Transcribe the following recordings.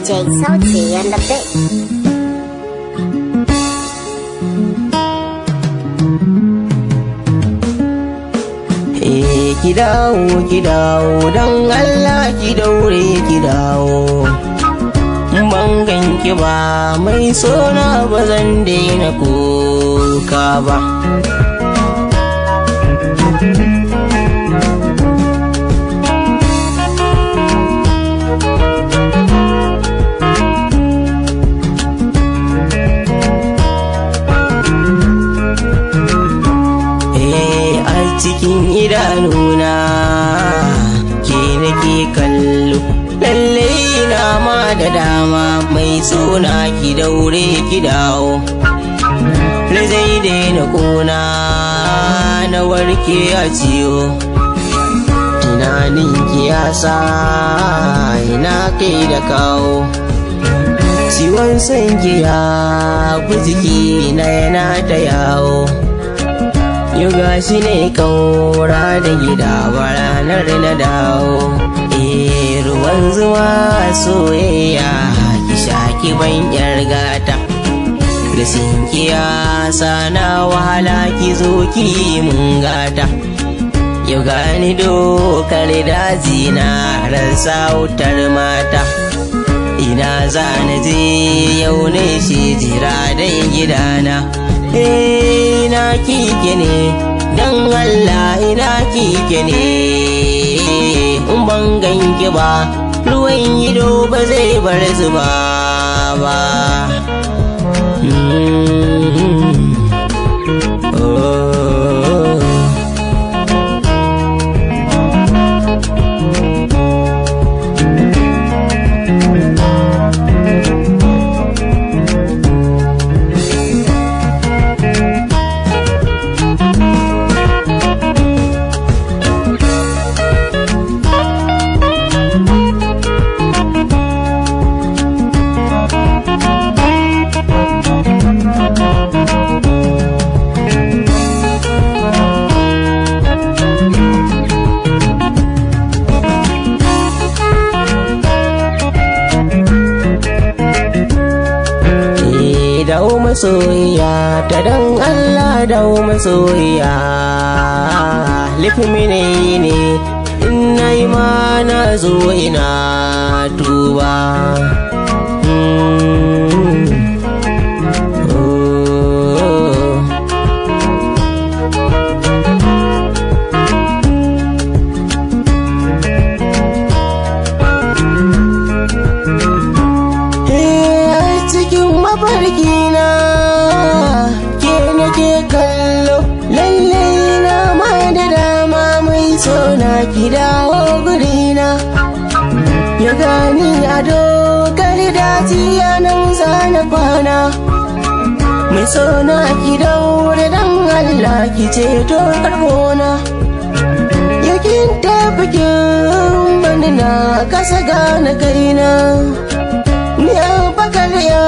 DJ Sauti on the beat. Ki dawo don Allah ki daure ki dawo. Ban ganki ba mai sona ba zan daina kuka ba. Cikin idanuna ke nake kallo, lallai na ma da dama mai suna ki daure ki dawo. Zai daina kona na warke a ciwo, tunanin ki ya sa ina kai da kawo. Ciwon san ki ya fi jiki na yana ta yawo. Yau gashi ne kaura da gida ba ranar na dawo. Ruwan zuwa soyayya ki sha ki ban yar gata. Da sinkiya sana wahala ki zo ki mun gata. Yau gani dokar daji na rasa wutar mata. Ina za na je yau ne shi jira dai gidana. Ina kike ne dan Allah, ina kike ne in ban ganki ba ruwan ido ba zai bar zuba ba. Dawo masoyiya ta dan Allah, dawo masoyiya. Laifin mene ne in nayi ma na zo ina tuba. Mafarkina ke nake kallo, lallai na ma da dama mai sona ki dawo gurina. Ya gani a dokar daji nan zana kwana. Mai sona ki daure dan Allah ki ceto karkona. Yakin tafi kin bani na kasa gane kaina. Ni a bakar ya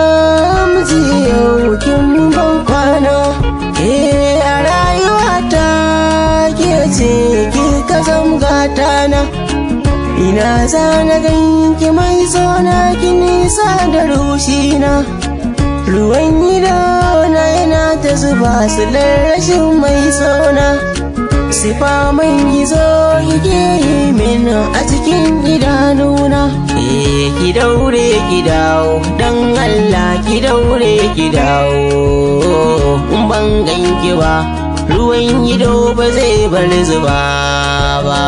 miji yau kin ban kwana. A rayuwata ke ce ki ka gata na. Ina za na ganki mai sona ki nisa da rushina. Ruwan idona yana ta zuba su rashin mai sona. Sifa man gizo yake yi min a cikin idanuna. Ki daure ki dawo dan Allah, ki daure ki dawo. In ban ganki ba ruwan ido ba zai bar zuba ba.